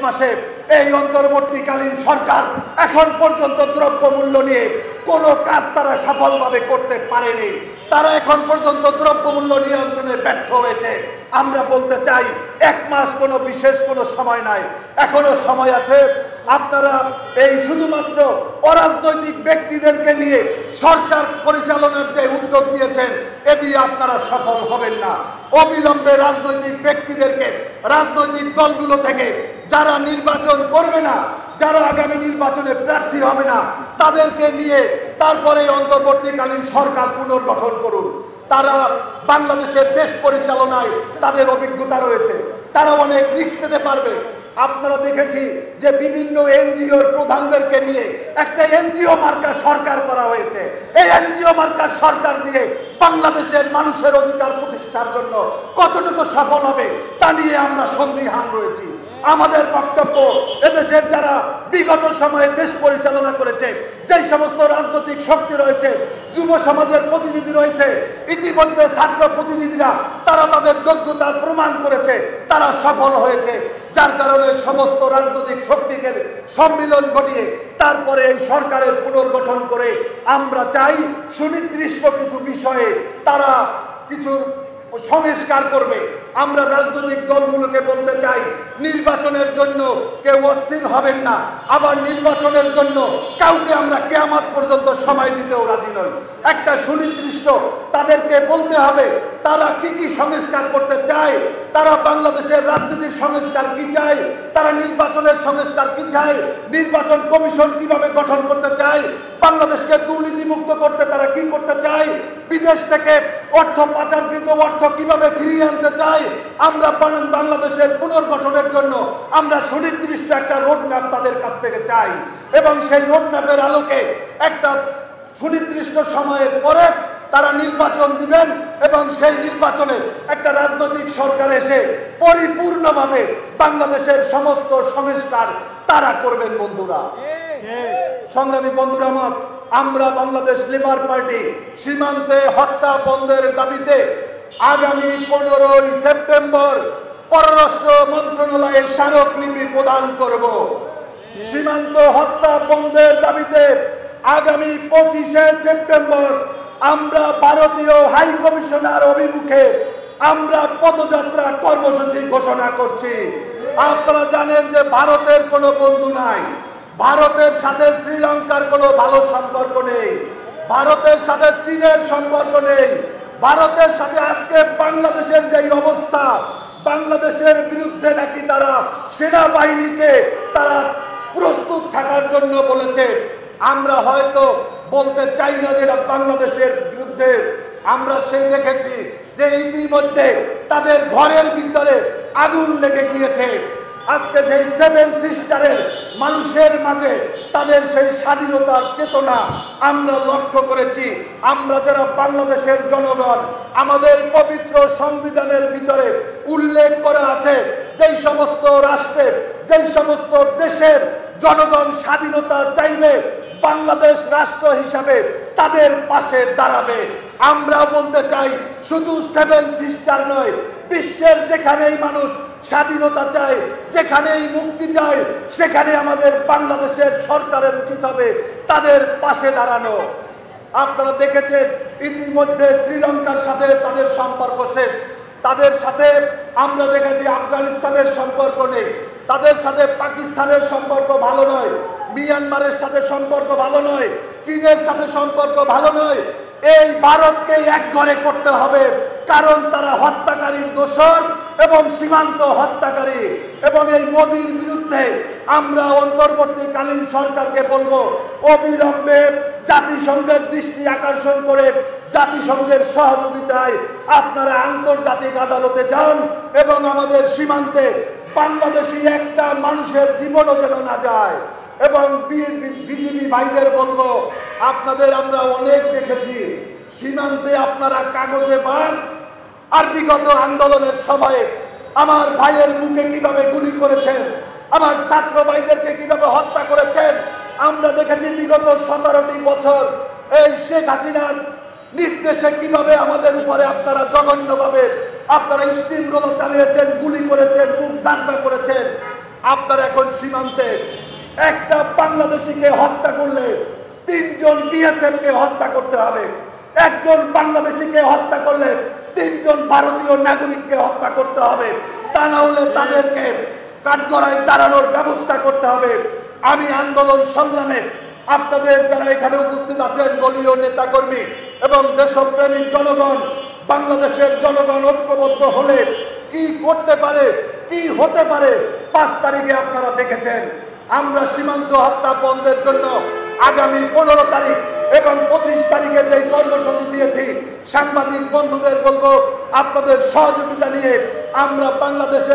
মাসে এই অন্তর্বর্তীকালীন সরকার এখন পর্যন্ত দ্রব্যমূল্য নিয়ে কোনো কাজ তারা সফলভাবে করতে পারেনি। তারা এখন পর্যন্ত দ্রব্যমূল্য নিয়ন্ত্রণে ব্যর্থ হয়েছে। আমরা বলতে চাই, 1 মাস কোনো বিশেষ কোনো সময় নাই, এখনো সময় আছে। আপনারা এই শুধুমাত্র অরাজনৈতিক ব্যক্তিদেরকে নিয়ে সরকার পরিচালনার যে উদ্যোগ নিয়েছেন, এ দিয়ে আপনারা সফল হবেন না। অবিলম্বে রাজনৈতিক ব্যক্তিদেরকে রাজনৈতিক দলগুলো থেকে যারা নির্বাচন করবে না, যারা আগামী নির্বাচনে প্রার্থী হবে না, তাদেরকে নিয়ে তারপরে অন্তর্বর্তীকালীন সরকার পুনর্গঠন করুন। তারা বাংলাদেশের দেশ পরিচালনায় তাদের অভিজ্ঞতা রয়েছে, তারা অনেক রিস্ক নিতে পারবে। আপনারা দেখেছি যে বিভিন্ন এনজিওর প্রধানদেরকে নিয়ে একটা এনজিও মার্কা সরকার করা হয়েছে। এই এনজিও মার্কা সরকার দিয়ে বাংলাদেশের মানুষের অধিকার প্রতিষ্ঠার জন্য কতটুকু সফল হবে তা নিয়ে আমরা সন্দিহান রয়েছি। আমাদের বক্তব্য, এদেশের যারা বিগত সময়ে দেশ পরিচালনা করেছে, যেই সমস্ত রাজনৈতিক শক্তি রয়েছে, যুব সমাজের প্রতিনিধি রয়েছে, ইতিমধ্যে ছাত্র প্রতিনিধিরা তারা তাদের যোগ্যতার প্রমাণ করেছে, তারা সফল হয়েছে। যার কারণে সমস্ত রাজনৈতিক শক্তিকে সম্মিলন ঘটিয়ে তারপরে এই সরকারের পুনর্গঠন করে আমরা চাই সুনির্দিষ্ট কিছু বিষয়ে তারা কিছু সংস্কার করবে। আমরা রাজনৈতিক দলগুলোকে বলতে চাই, নির্বাচনের জন্য কেউ অস্থির হবেন না, আবার নির্বাচনের জন্য কাউকে আমরা কিয়ামত পর্যন্ত সময় দিতেও রাজি নই। একটা সুনির্দিষ্ট তাদেরকে বলতে হবে তারা কি কি সংস্কার করতে চায়, তারা বাংলাদেশের রাজনীতির সংস্কার কি চায়, তারা নির্বাচনের সংস্কার কি চায়, নির্বাচন কমিশন কিভাবে গঠন করতে চায়, বাংলাদেশকে দুর্নীতিমুক্ত করতে তারা কি করতে চায়, বিদেশ থেকে অর্থ পাচারকৃত অর্থ কিভাবে ফিরিয়ে আনতে চায়। আমরা বাংলাদেশের পুনর্গঠনের জন্য আমরা সুনির্দিষ্ট একটা রোডম্যাপ তাদের কাছ থেকে চাই, এবং সেই রোডম্যাপের আলোকে একটা সুনির্দিষ্ট সময়ের পরে তারা নির্বাচন দিবেন, এবং সেই নির্বাচনে একটা রাজনৈতিক সরকার এসে পরিপূর্ণভাবে বাংলাদেশের সমস্ত সংস্কার তারা করবেন। বন্ধুরা, সংগ্রামী বন্ধুরা আমার, আমরা বাংলাদেশ লেবার পার্টি সীমান্তে হত্যা বন্ধের দাবিতে আগামী 15 সেপ্টেম্বর পররাষ্ট্র মন্ত্রণালয়ে স্মারকলিপি প্রদান করব। সীমান্ত হত্যা বন্ধের দাবিতে আগামী 25 সেপ্টেম্বর আমরা ভারতীয় হাই কমিশনার অভিমুখে আমরা পদযাত্রা কর্মসূচি ঘোষণা করছি। আপনারা জানেন যে ভারতের কোনো বন্ধু নাই, ভারতের সাথে শ্রীলঙ্কার কোনো ভালো সম্পর্ক নেই, ভারতের সাথে চীনের সম্পর্ক নেই, ভারতের সাথে আজকে বাংলাদেশের যে অবস্থা, বাংলাদেশের বিরুদ্ধে নাকি তারা সেনাবাহিনীকে তারা প্রস্তুত থাকার জন্য বলেছে। আমরা হয়তো বলতে চাই না যে এটা বাংলাদেশের বিরুদ্ধে, আমরা সেই দেখেছি যে ইতিমধ্যে তাদের ঘরের ভিতরে আগুন লেগে গিয়েছে। আজকে সেই 7 সিস্টারের মানুষের মাঝে তাদের সেই স্বাধীনতার চেতনা আমরা লক্ষ্য করেছি। আমরা যারা বাংলাদেশের জনগণ, আমাদের পবিত্র সংবিধানের ভিতরে উল্লেখ করা আছে যেই সমস্ত রাষ্ট্রের, যেই সমস্ত দেশের জনগণ স্বাধীনতা চাইবে, বাংলাদেশ রাষ্ট্র হিসাবে তাদের পাশে দাঁড়াবে। আমরা বলতে চাই, শুধু 7 সিস্টার নয়, বিশ্বের যেখানেই মানুষ স্বাধীনতা চায়, যেখানেই মুক্তি চায়, সেখানে আমাদের বাংলাদেশের সরকারের উচিত হবে তাদের পাশে দাঁড়ানো। আপনারা দেখেছেন ইতিমধ্যে শ্রীলঙ্কার সাথে তাদের সম্পর্ক শেষ, তাদের সাথে আমরা দেখেছি আফগানিস্তানের সম্পর্ক নেই, তাদের সাথে পাকিস্তানের সম্পর্ক ভালো নয়, মিয়ানমারের সাথে সম্পর্ক ভালো নয়, চীনের সাথে সম্পর্ক ভালো নয়। এই ভারতকে একঘরে করতে হবে, কারণ তারা হত্যাকারীর দোসর এবং সীমান্ত হত্যাকারী। এবং এই মোদির বিরুদ্ধে আমরা অন্তর্বর্তীকালীন সরকারকে বলবো, অবিলম্বে জাতিসংঘের দৃষ্টি আকর্ষণ করে জাতিসংঘের সহযোগিতায় আপনারা আন্তর্জাতিক আদালতে যান, এবং আমাদের সীমান্তে বাংলাদেশি একটা মানুষের জীবনও যেন না যায়। এবং বিজিবি ভাইদের বলবো, আপনাদের আমরা অনেক দেখেছি সীমান্তে আপনারা কাগজে বান, আর বিগত আন্দোলনের সময়ে আমার ভাইয়ের মুখে কিভাবে গুলি করেছেন, আমার ছাত্র ভাইদেরকে কিভাবে হত্যা করেছেন। আমরা দেখেছি বিগত 17টি বছর এই শেখ হাসিনার নির্দেশে কিভাবে আমাদের উপরে আপনারা জঘন্যভাবে আপনারা স্টিম রোল চালিয়েছেন, গুলি করেছেন, বুক যাত্রা করেছেন। আপনার এখন সীমান্তে একটা বাংলাদেশিকে হত্যা করলে 3 জন বিএসএফ কে হত্যা করতে হবে, একজন বাংলাদেশিকে হত্যা করলে 3 জন ভারতীয় নাগরিককে হত্যা করতে হবে, তা না হলে তাদেরকে কাঠগড়ায় দাঁড়ানোর ব্যবস্থা করতে হবে। আমি আন্দোলন সংগ্রামে আপনাদের যারা এখানে উপস্থিত আছেন, দলীয় নেতাকর্মী এবং দেশপ্রেমিক জনগণ, বাংলাদেশের জনগণ ঐক্যবদ্ধ হলে কি করতে পারে, কি হতে পারে 5 তারিখে আপনারা দেখেছেন। আমরা সীমান্ত হত্যা বন্ধের জন্য আগামী 15 তারিখ এবং 25 তারিখে যে কর্মসূচি দিয়েছি, সাংবাদিক বন্ধুদের বলবো আপনাদের সহযোগিতা নিয়ে আমরা বাংলাদেশে